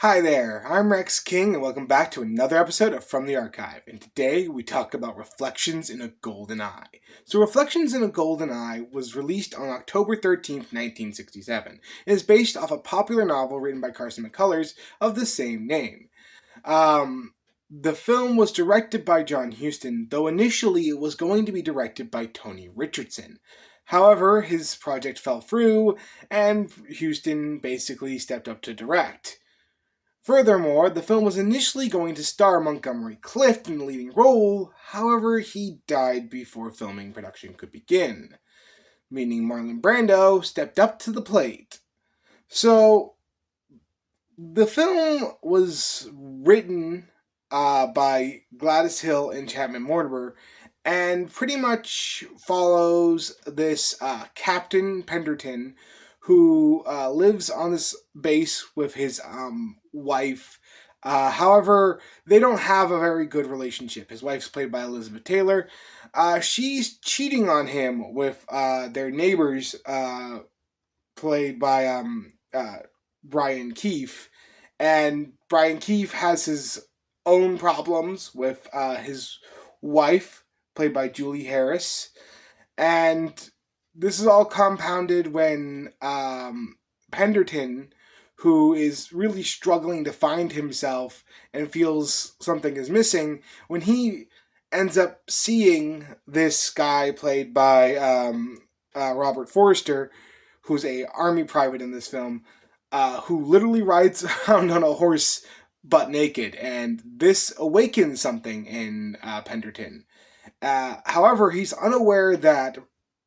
Hi there, I'm Rex King, and welcome back to another episode of From the Archive. And today we talk about Reflections in a Golden Eye. So, Reflections in a Golden Eye was released on October 13th, 1967. It is based off a popular novel written by Carson McCullers of the same name. The film was directed by John Huston, though initially it was going to be directed by Tony Richardson. However, his project fell through, and Huston basically stepped up to direct. Furthermore, the film was initially going to star Montgomery Clift in the leading role, however, he died before filming production could begin, meaning Marlon Brando stepped up to the plate. So, the film was written by Gladys Hill and Chapman Mortimer, and pretty much follows this Captain Pendleton who lives on this base with his wife. However, they don't have a very good relationship. His wife's played by Elizabeth Taylor. She's cheating on him with their neighbors, played by Brian Keefe. And Brian Keefe has his own problems with his wife, played by Julie Harris. And this is all compounded when Pendleton, who is really struggling to find himself and feels something is missing, when he ends up seeing this guy played by Robert Forster, who's a army private in this film, who literally rides around on a horse butt naked, and this awakens something in Pendleton. However, he's unaware that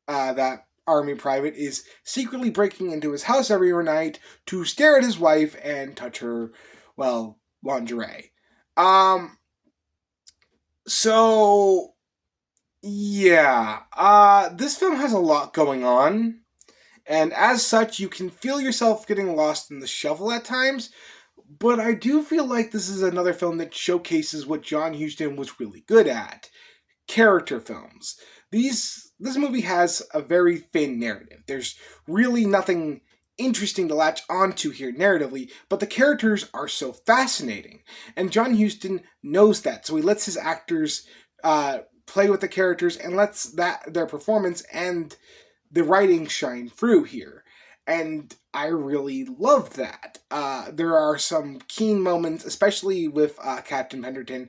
that army private is secretly breaking into his house every night to stare at his wife and touch her, well, lingerie. So yeah, this film has a lot going on, and as such, you can feel yourself getting lost in the shuffle at times. But I do feel like this is another film that showcases what John Huston was really good at: character films. This movie has a very thin narrative. There's really nothing interesting to latch onto here narratively, but the characters are so fascinating. And John Huston knows that, so he lets his actors play with the characters and lets their performance and the writing shine through here. And I really love that. There are some keen moments, especially with Captain Pendleton,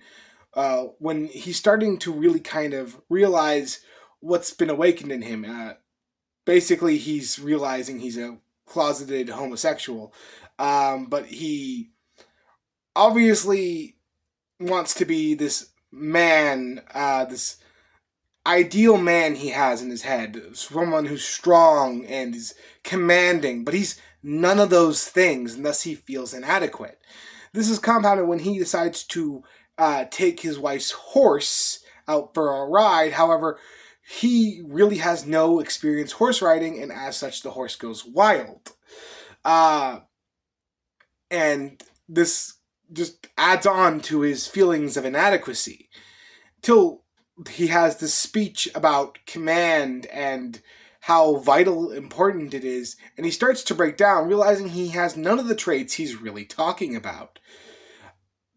when he's starting to really kind of realize what's been awakened in him. Basically, he's realizing he's a closeted homosexual, but he obviously wants to be this man, this ideal man he has in his head, someone who's strong and is commanding, but he's none of those things, and thus he feels inadequate. This is compounded when he decides to take his wife's horse out for a ride. However, he really has no experience horse riding, and as such, the horse goes wild. Uh, and this just adds on to his feelings of inadequacy. Till he has this speech about command and how vital important it is, and he starts to break down, realizing he has none of the traits he's really talking about.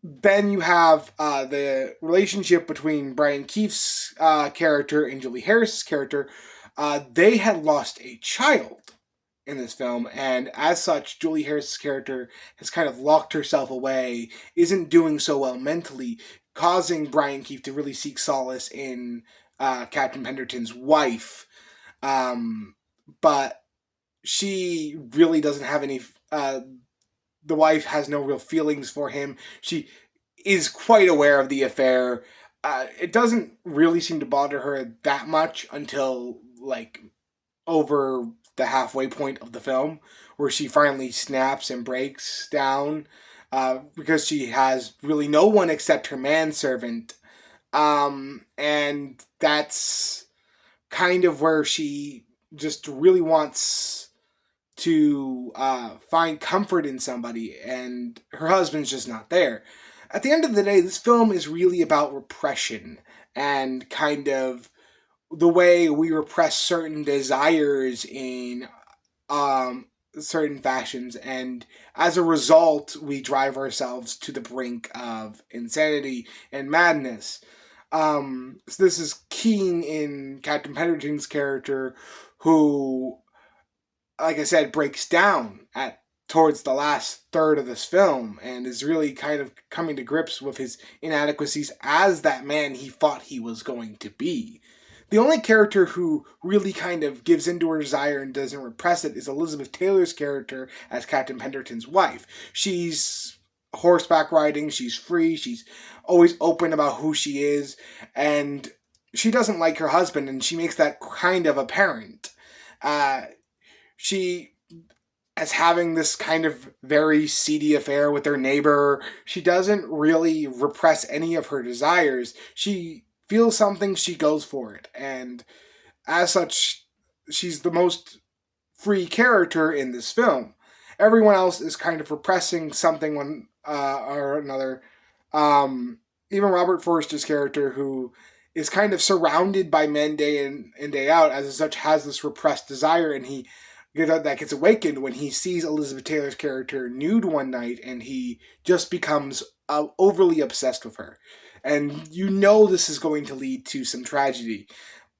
Then you have the relationship between Brian Keefe's character and Julie Harris's character. They had lost a child in this film, and as such, Julie Harris's character has kind of locked herself away, isn't doing so well mentally, causing Brian Keefe to really seek solace in Captain Pendleton's wife. But she really doesn't have any. The wife has no real feelings for him. She is quite aware of the affair. It doesn't really seem to bother her that much until, like, over the halfway point of the film, where she finally snaps and breaks down, because she has really no one except her manservant. And that's kind of where she just really wants to find comfort in somebody, and her husband's just not there. At the end of the day, this film is really about repression and kind of the way we repress certain desires in certain fashions, and as a result, we drive ourselves to the brink of insanity and madness. So this is keen in Captain Pendleton's character, who, like I said, breaks down at towards the last third of this film and is really kind of coming to grips with his inadequacies as that man he thought he was going to be. The only character who really kind of gives into her desire and doesn't repress it is Elizabeth Taylor's character as Captain Pendleton's wife. She's horseback riding, she's free, she's always open about who she is, and she doesn't like her husband, and she makes that kind of apparent. She as having this kind of very seedy affair with her neighbor. She doesn't really repress any of her desires. She feels something, she goes for it. And as such, she's the most free character in this film. Everyone else is kind of repressing something one or another. Even Robert Forster's character, who is kind of surrounded by men day in and day out, as such has this repressed desire, and that gets awakened when he sees Elizabeth Taylor's character nude one night, and he just becomes overly obsessed with her. And you know this is going to lead to some tragedy.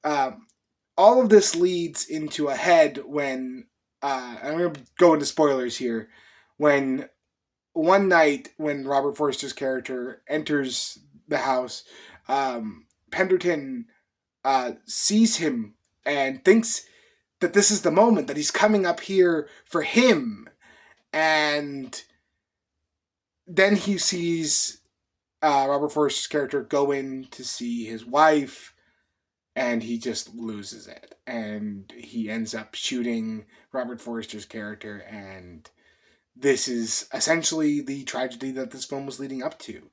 All of this leads into a head when, I'm going to go into spoilers here, when one night when Robert Forster's character enters the house, Pendleton sees him and thinks that this is the moment, that he's coming up here for him. And then he sees Robert Forster's character go in to see his wife, and he just loses it. And he ends up shooting Robert Forster's character, and this is essentially the tragedy that this film was leading up to.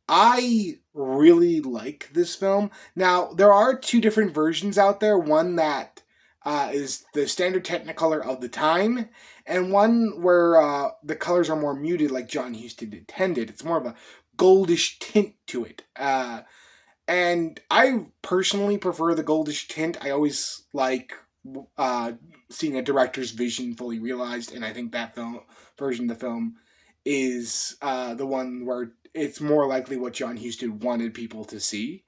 I really like this film. Now, there are two different versions out there. One that is the standard Technicolor of the time, and one where the colors are more muted like John Huston intended. It's more of a goldish tint to it. And I personally prefer the goldish tint. I always like seeing a director's vision fully realized, and I think that version of the film is the one where it's more likely what John Huston wanted people to see.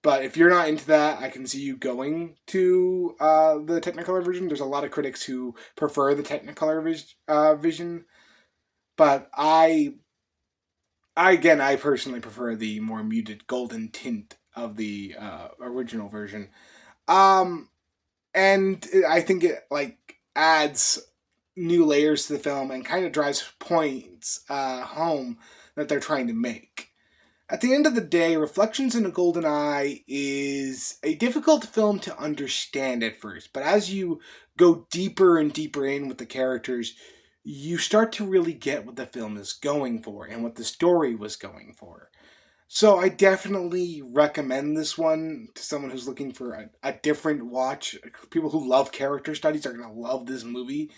But if you're not into that, I can see you going to the Technicolor version. There's a lot of critics who prefer the Technicolor vision. But I personally prefer the more muted golden tint of the original version. And I think it adds new layers to the film and kind of drives points home that they're trying to make. At the end of the day, Reflections in a Golden Eye is a difficult film to understand at first, but as you go deeper and deeper in with the characters, you start to really get what the film is going for and what the story was going for. So I definitely recommend this one to someone who's looking for a different watch. People who love character studies are going to love this movie.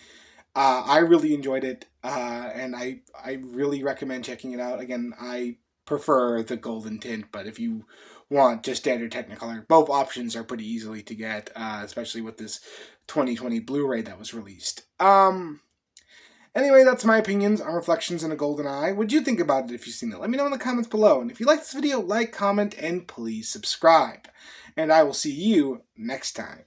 I really enjoyed it, and I really recommend checking it out. Again, I prefer the golden tint, but if you want just standard Technicolor, both options are pretty easily to get, especially with this 2020 Blu-ray that was released. Anyway, that's my opinions on Reflections in a Golden Eye. What do you think about it if you've seen it? Let me know in the comments below. And if you like this video, like, comment, and please subscribe. And I will see you next time.